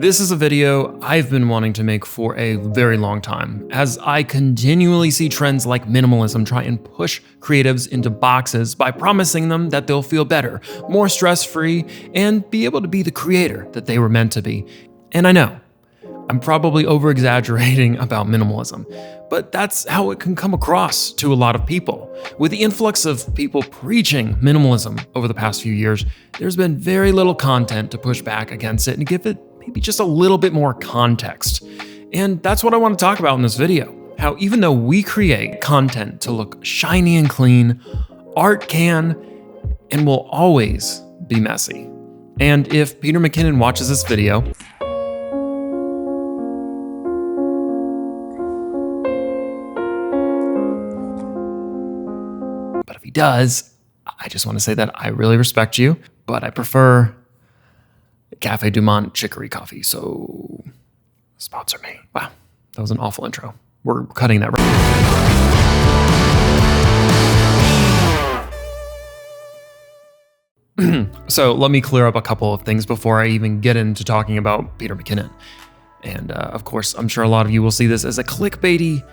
This is a video I've been wanting to make for a very long time, as I continually see trends like minimalism try and push creatives into boxes by promising them that they'll feel better, more stress-free, and be able to be the creator that they were meant to be. And I know, I'm probably over-exaggerating about minimalism, but that's how it can come across to a lot of people. With the influx of people preaching minimalism over the past few years, there's been very little content to push back against it and give it maybe just a little bit more context. And that's what I want to talk about in this video. How even though we create content to look shiny and clean, art can and will always be messy. And if Peter McKinnon watches this video, but if he does, I just want to say that I really respect you, but I prefer Cafe Du Monde chicory coffee, so sponsor me. Wow, that was an awful intro. We're cutting that right. So let me clear up a couple of things before I even get into talking about Peter McKinnon. And of course, I'm sure a lot of you will see this as a clickbaity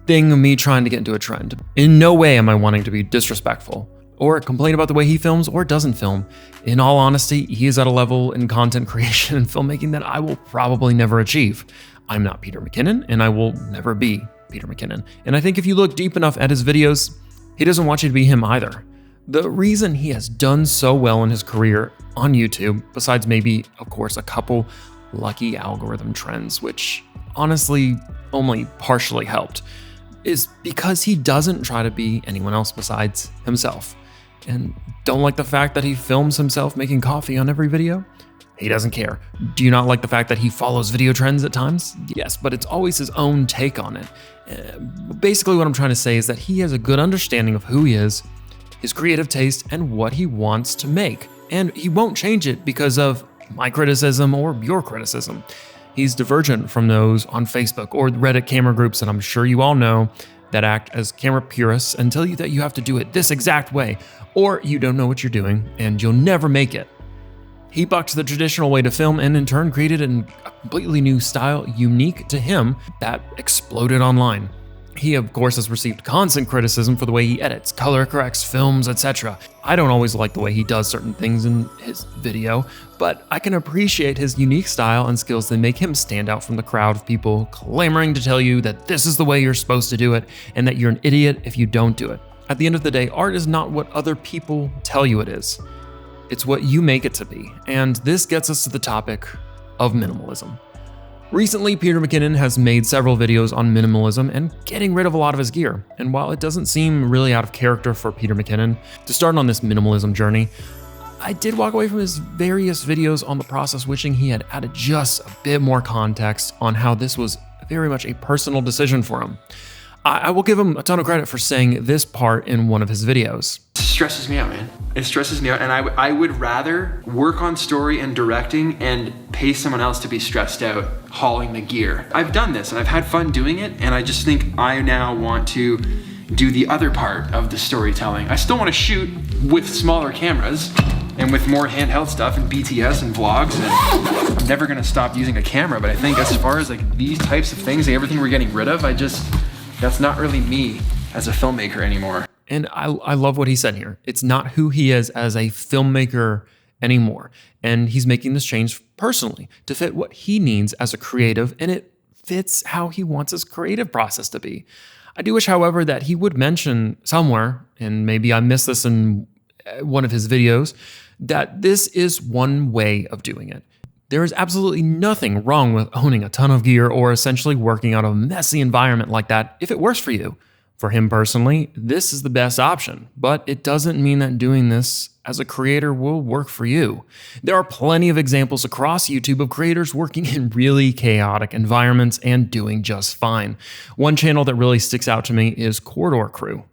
thing of me trying to get into a trend. In no way am I wanting to be disrespectful or complain about the way he films or doesn't film. In all honesty, he is at a level in content creation and filmmaking that I will probably never achieve. I'm not Peter McKinnon, and I will never be Peter McKinnon. And I think if you look deep enough at his videos, he doesn't want you to be him either. The reason he has done so well in his career on YouTube, besides maybe, of course, a couple lucky algorithm trends, which honestly only partially helped, is because he doesn't try to be anyone else besides himself. And don't like the fact that he films himself making coffee on every video? He doesn't care. Do you not like the fact that he follows video trends at times? Yes, but it's always his own take on it. Basically what I'm trying to say is that he has a good understanding of who he is, his creative taste, and what he wants to make. And he won't change it because of my criticism or your criticism. He's divergent from those on Facebook or Reddit camera groups that I'm sure you all know that act as camera purists and tell you that you have to do it this exact way, or you don't know what you're doing and you'll never make it. He bucked the traditional way to film and in turn created a completely new style unique to him that exploded online. He, of course, has received constant criticism for the way he edits, color corrects, films, etc. I don't always like the way he does certain things in his video, but I can appreciate his unique style and skills that make him stand out from the crowd of people clamoring to tell you that this is the way you're supposed to do it and that you're an idiot if you don't do it. At the end of the day, art is not what other people tell you it is. It's what you make it to be. And this gets us to the topic of minimalism. Recently, Peter McKinnon has made several videos on minimalism and getting rid of a lot of his gear. And while it doesn't seem really out of character for Peter McKinnon to start on this minimalism journey, I did walk away from his various videos on the process wishing he had added just a bit more context on how this was very much a personal decision for him. I will give him a ton of credit for saying this part in one of his videos. It stresses me out, man. It stresses me out, and I would rather work on story and directing and pay someone else to be stressed out hauling the gear. I've done this and I've had fun doing it, and I just think I now want to do the other part of the storytelling. I still want to shoot with smaller cameras and with more handheld stuff and BTS and vlogs, and I'm never gonna stop using a camera, but I think as far as like these types of things, like everything we're getting rid of, that's not really me as a filmmaker anymore. And I love what he said here. It's not who he is as a filmmaker anymore. And he's making this change personally to fit what he needs as a creative, and it fits how he wants his creative process to be. I do wish, however, that he would mention somewhere, and maybe I missed this in one of his videos, that this is one way of doing it. There is absolutely nothing wrong with owning a ton of gear or essentially working out a messy environment like that if it works for you. For him personally, this is the best option, but it doesn't mean that doing this as a creator will work for you. There are plenty of examples across YouTube of creators working in really chaotic environments and doing just fine. One channel that really sticks out to me is Corridor Crew.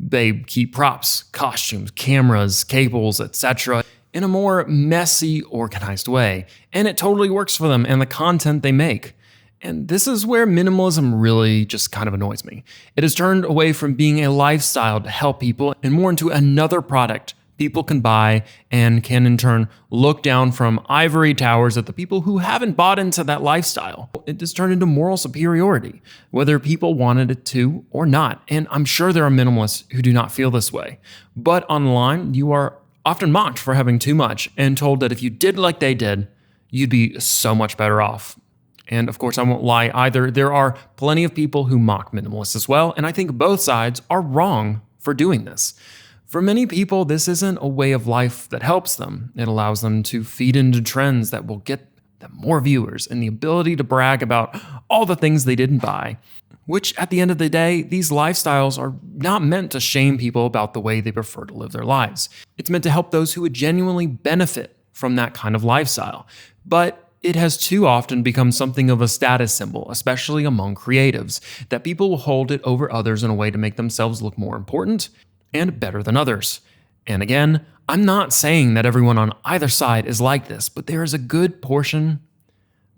They keep props, costumes, cameras, cables, etc. in a more messy, organized way, and it totally works for them and the content they make. And this is where minimalism really just kind of annoys me. It has turned away from being a lifestyle to help people and more into another product people can buy and can in turn look down from ivory towers at the people who haven't bought into that lifestyle. It has turned into moral superiority, whether people wanted it to or not. And I'm sure there are minimalists who do not feel this way. But online, you are often mocked for having too much and told that if you did like they did, you'd be so much better off. And of course, I won't lie either. There are plenty of people who mock minimalists as well, and I think both sides are wrong for doing this. For many people, this isn't a way of life that helps them. It allows them to feed into trends that will get them more viewers and the ability to brag about all the things they didn't buy, which at the end of the day, these lifestyles are not meant to shame people about the way they prefer to live their lives. It's meant to help those who would genuinely benefit from that kind of lifestyle. But it has too often become something of a status symbol, especially among creatives, that people will hold it over others in a way to make themselves look more important and better than others. And again, I'm not saying that everyone on either side is like this, but there is a good portion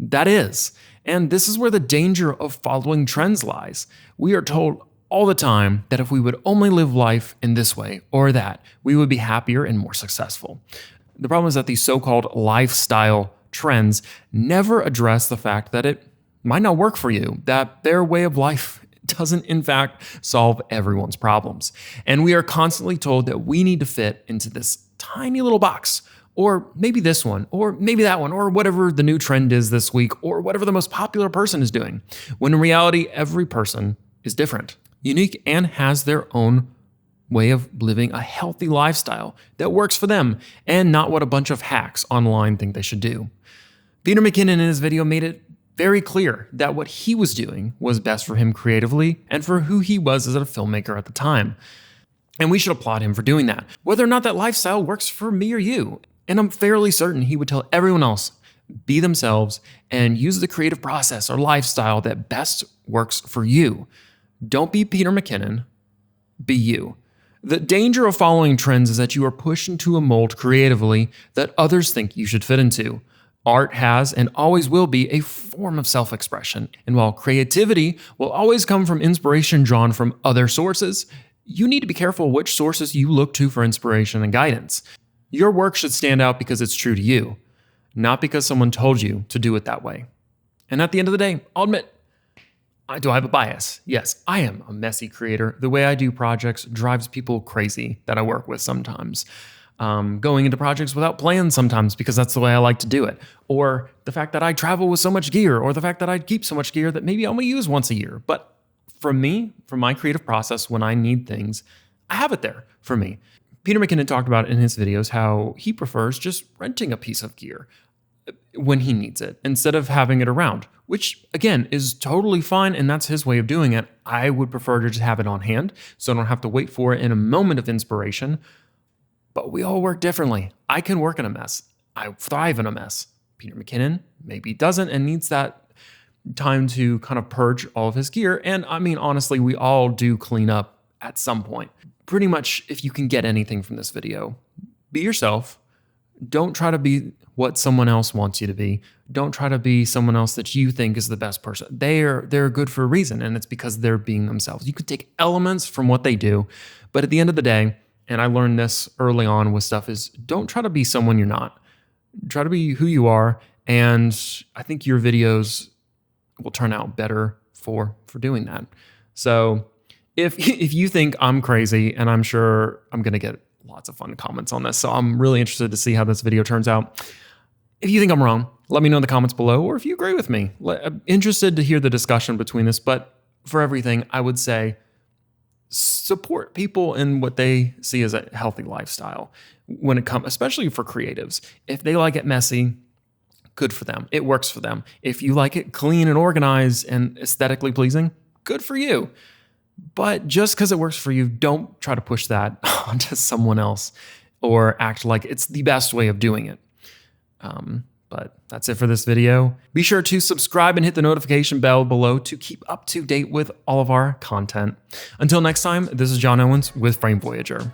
that is. And this is where the danger of following trends lies. We are told all the time that if we would only live life in this way or that, we would be happier and more successful. The problem is that these so-called lifestyle trends never address the fact that it might not work for you, that their way of life doesn't in fact solve everyone's problems. And we are constantly told that we need to fit into this tiny little box, or maybe this one, or maybe that one, or whatever the new trend is this week, or whatever the most popular person is doing. When in reality, every person is different, unique, and has their own way of living a healthy lifestyle that works for them and not what a bunch of hacks online think they should do. Peter McKinnon in his video made it very clear that what he was doing was best for him creatively and for who he was as a filmmaker at the time. And we should applaud him for doing that, whether or not that lifestyle works for me or you. And I'm fairly certain he would tell everyone else, be themselves and use the creative process or lifestyle that best works for you. Don't be Peter McKinnon, be you. The danger of following trends is that you are pushed into a mold creatively that others think you should fit into. Art has and always will be a form of self-expression. And while creativity will always come from inspiration drawn from other sources, you need to be careful which sources you look to for inspiration and guidance. Your work should stand out because it's true to you, not because someone told you to do it that way. And at the end of the day, I'll admit, do I have a bias? Yes, I am a messy creator. The way I do projects drives people crazy that I work with sometimes. Going into projects without plans sometimes because that's the way I like to do it. Or the fact that I travel with so much gear, or the fact that I keep so much gear that maybe I only use once a year. But for me, for my creative process, when I need things, I have it there for me. Peter McKinnon talked about in his videos how he prefers just renting a piece of gear when he needs it instead of having it around, which again is totally fine, and that's his way of doing it. I would prefer to just have it on hand so I don't have to wait for it in a moment of inspiration. But we all work differently. I can work in a mess. I thrive in a mess. Peter McKinnon maybe doesn't and needs that time to kind of purge all of his gear. And I mean, honestly, we all do clean up at some point. Pretty much, if you can get anything from this video, be yourself. Don't try to be what someone else wants you to be. Don't try to be someone else that you think is the best person. They're good for a reason, and it's because they're being themselves. You could take elements from what they do, but at the end of the day, and I learned this early on with stuff, is don't try to be someone you're not. Try to be who you are, and I think your videos will turn out better for doing that. So if you think I'm crazy, and I'm sure I'm going to get lots of fun comments on this, so I'm really interested to see how this video turns out. If you think I'm wrong, let me know in the comments below, or if you agree with me. I'm interested to hear the discussion between this, but for everything, I would say support people in what they see as a healthy lifestyle when it comes, especially for creatives. If they like it messy, good for them. It works for them. If you like it clean and organized and aesthetically pleasing, good for you. But just because it works for you, don't try to push that onto someone else or act like it's the best way of doing it. But that's it for this video. Be sure to subscribe and hit the notification bell below to keep up to date with all of our content. Until next time, this is John Owens with Frame Voyager.